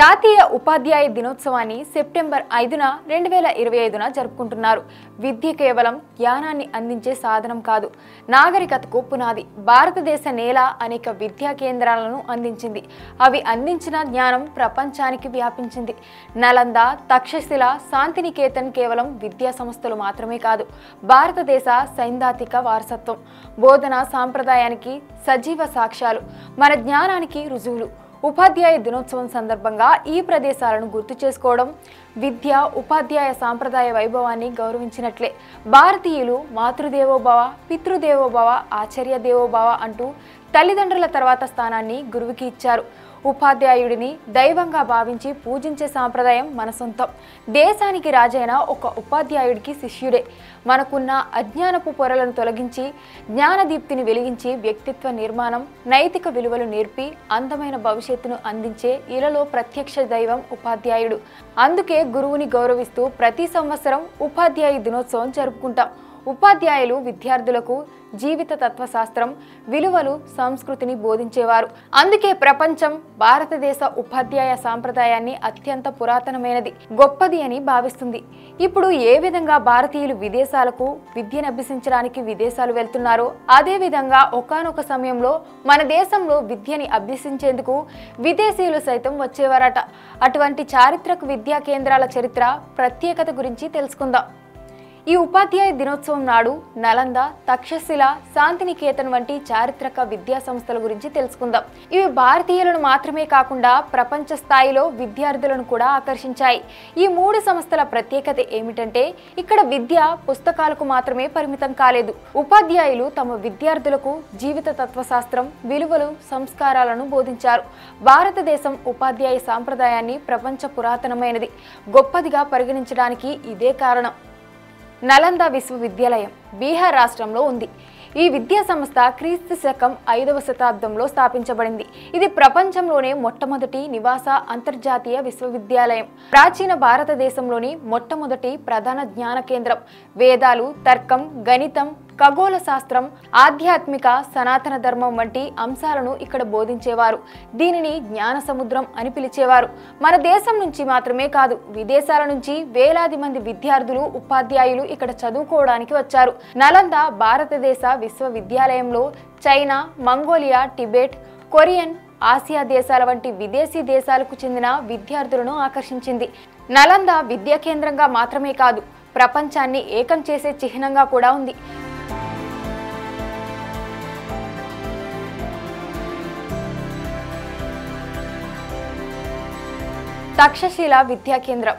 జాతీయ ఉపాధ్యాయ దినోత్సవాన్ని సెప్టెంబర్ 5న 2025న జరుపుకుంటున్నారు. విద్య కేవలం జ్ఞానాన్ని అందించే సాధనం కాదు, నాగరికతకు పునాది. భారతదేశ నేల అనేక విద్యా కేంద్రాలను అందించింది. అవి అందించిన జ్ఞానం ప్రపంచానికి వ్యాపించింది. నలంద, తక్షశిల, శాంతినికేతన్ కేవలం విద్యా సంస్థలు మాత్రమే కాదు, భారతదేశ సైద్ధాంతిక వారసత్వం, బోధనా సాంప్రదాయానికి సజీవ సాక్ష్యాలు, మన జ్ఞానానికి రుజువులు. ఉపాధ్యాయ దినోత్సవం సందర్భంగా ఈ ప్రదేశాలను గుర్తు చేసుకోవడం విద్య, ఉపాధ్యాయ సాంప్రదాయ వైభవాన్ని గౌరవించినట్లే. భారతీయులు మాతృదేవోభవ, పితృదేవోభవ, ఆచార్య దేవోభవ అంటూ తల్లిదండ్రుల తర్వాత స్థానాన్ని గురువుకి ఇచ్చారు. ఉపాధ్యాయుడిని దైవంగా భావించి పూజించే సాంప్రదాయం మన సొంతం. దేశానికి రాజైన ఒక ఉపాధ్యాయుడికి శిష్యుడే. మనకున్న అజ్ఞానపు పొరలను తొలగించి జ్ఞానదీప్తిని వెలిగించి వ్యక్తిత్వ నిర్మాణం, నైతిక విలువలు నేర్పి అందమైన భవిష్యత్తును అందించే ఇలలో ప్రత్యక్ష దైవం ఉపాధ్యాయుడు. అందుకే గురువుని గౌరవిస్తూ ప్రతి సంవత్సరం ఉపాధ్యాయ దినోత్సవం జరుపుకుంటాం. ఉపాధ్యాయులు విద్యార్థులకు జీవిత తత్వశాస్త్రం, విలువలు, సంస్కృతిని బోధించేవారు. అందుకే ప్రపంచం భారతదేశ ఉపాధ్యాయ సాంప్రదాయాన్ని అత్యంత పురాతనమైనది, గొప్పది అని భావిస్తుంది. ఇప్పుడు ఏ విధంగా భారతీయులు విదేశాలకు విద్యను అభ్యసించడానికి విదేశాలు వెళ్తున్నారో అదే విధంగా ఒకానొక సమయంలో మన దేశంలో విద్యని అభ్యసించేందుకు విదేశీయులు సైతం వచ్చేవారట. అటువంటి చారిత్రక విద్యా కేంద్రాల చరిత్ర, ప్రత్యేకత గురించి తెలుసుకుందాం. ఈ ఉపాధ్యాయ దినోత్సవం నాడు నలంద, తక్షశిల, శాంతినికేతన్ వంటి చారిత్రక విద్యా సంస్థల గురించి తెలుసుకుందాం. ఇవి భారతీయులను మాత్రమే కాకుండా ప్రపంచ స్థాయిలో విద్యార్థులను కూడా ఆకర్షించాయి. ఈ 3 సంస్థల ప్రత్యేకత ఏమిటంటే ఇక్కడ విద్య పుస్తకాలకు మాత్రమే పరిమితం కాలేదు. ఉపాధ్యాయులు తమ విద్యార్థులకు జీవిత తత్వశాస్త్రం, విలువలు, సంస్కారాలను బోధించారు. భారతదేశం ఉపాధ్యాయ సాంప్రదాయాన్ని ప్రపంచ పురాతనమైనది, గొప్పదిగా పరిగణించడానికి ఇదే కారణం. నలంద విశ్వవిద్యాలయం బీహార్ రాష్ట్రంలో ఉంది. ఈ విద్యా సంస్థ క్రీస్తు శకం 5వ శతాబ్దంలో స్థాపించబడింది. ఇది ప్రపంచంలోనే మొట్టమొదటి నివాస అంతర్జాతీయ విశ్వవిద్యాలయం. ప్రాచీన భారతదేశంలోని మొట్టమొదటి ప్రధాన జ్ఞాన కేంద్రం. వేదాలు, తర్కం, గణితం, ఖగోళ శాస్త్రం, ఆధ్యాత్మిక, సనాతన ధర్మం వంటి అంశాలను ఇక్కడ బోధించేవారు. దీనిని జ్ఞాన సముద్రం అని పిలిచేవారు. మన దేశం నుంచి మాత్రమే కాదు, విదేశాల నుంచి వేలాది మంది విద్యార్థులు, ఉపాధ్యాయులు ఇక్కడ చదువుకోవడానికి వచ్చారు. నలంద భారతదేశ విశ్వవిద్యాలయంలో China, Mongolia, Tibet, Korean, Asia దేశాల వంటి విదేశీ దేశాలకు చెందిన విద్యార్థులను ఆకర్షించింది. నలంద విద్యా కేంద్రంగా మాత్రమే కాదు, ప్రపంచాన్ని ఏకం చేసే చిహ్నంగా కూడా ఉంది. తక్షశిల విద్యా కేంద్రం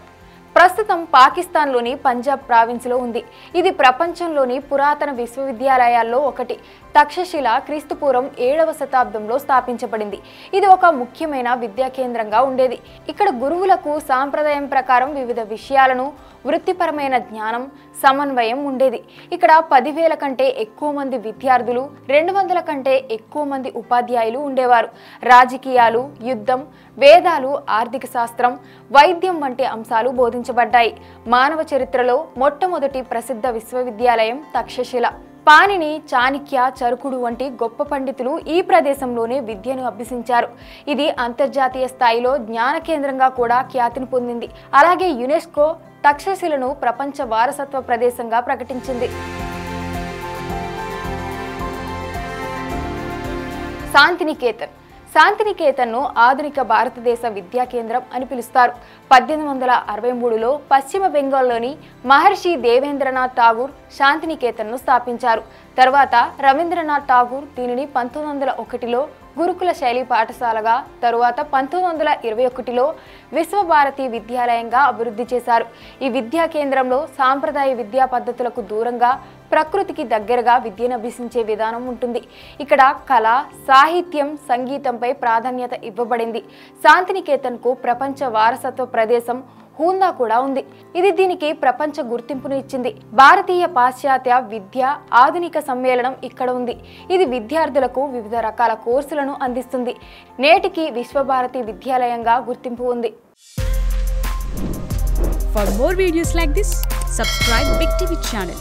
ప్రస్తుతం పాకిస్తాన్లోని పంజాబ్ ప్రావిన్స్లో ఉంది. ఇది ప్రపంచంలోని పురాతన విశ్వవిద్యాలయాల్లో ఒకటి. తక్షశిల క్రీస్తుపూర్వం 7వ శతాబ్దంలో స్థాపించబడింది. ఇది ఒక ముఖ్యమైన విద్యా కేంద్రంగా ఉండేది. ఇక్కడ గురువులకు సాంప్రదాయం ప్రకారం వివిధ విషయాలను, వృత్తిపరమైన జ్ఞానం, సమన్వయం ఉండేది. ఇక్కడ 10,000 కంటే ఎక్కువ మంది విద్యార్థులు, 200 కంటే ఎక్కువ మంది ఉపాధ్యాయులు ఉండేవారు. రాజకీయాలు, యుద్ధం, వేదాలు, ఆర్థిక శాస్త్రం, వైద్యం వంటి అంశాలు బోధించబడ్డాయి. మానవ చరిత్రలో మొట్టమొదటి ప్రసిద్ధ విశ్వవిద్యాలయం తక్షశిల. పాణిని, చాణక్య, చరుకుడు వంటి గొప్ప పండితులు ఈ ప్రదేశంలోనే విద్యను అభ్యసించారు. ఇది అంతర్జాతీయ స్థాయిలో జ్ఞాన కేంద్రంగా కూడా ఖ్యాతిని పొందింది. అలాగే యునెస్కో తక్షశిలను ప్రపంచ వారసత్వ ప్రదేశంగా ప్రకటించింది. శాంతినికేతన్ శాంతినికేతన్ను ఆధునిక భారతదేశ విద్యా కేంద్రం అని పిలుస్తారు. 1863లో పశ్చిమ బెంగాల్లోని మహర్షి దేవేంద్రనాథ్ ఠాగూర్ శాంతినికేతన్ను స్థాపించారు. తర్వాత రవీంద్రనాథ్ ఠాగూర్ దీనిని 1901లో గురుకుల శైలి పాఠశాలగా, తరువాత 1921లో విశ్వభారతి విద్యాలయంగా అభివృద్ధి చేశారు. ఈ విద్యా కేంద్రంలో సాంప్రదాయ విద్యా పద్ధతులకు దూరంగా ప్రకృతికి దగ్గరగా విద్యను అభ్యసించే విధానం ఉంటుంది. ఇక్కడ కళ, సాహిత్యం, సంగీతంపై ప్రాధాన్యత ఇవ్వబడింది. శాంతినికేతన్కు ప్రపంచ వారసత్వ ప్రదేశం హూందా కూడా ఉంది. ఇది దీనికి ప్రపంచ గుర్తింపును ఇచ్చింది. భారతీయ పాశ్చాత్య విద్య ఆధునిక సమ్మేళనం ఇక్కడ ఉంది. ఇది విద్యార్థులకు వివిధ రకాల కోర్సులను అందిస్తుంది. నేటికి విశ్వభారతి విద్యాలయంగా గుర్తింపు ఉంది. For more videos like this, subscribe Big TV channel.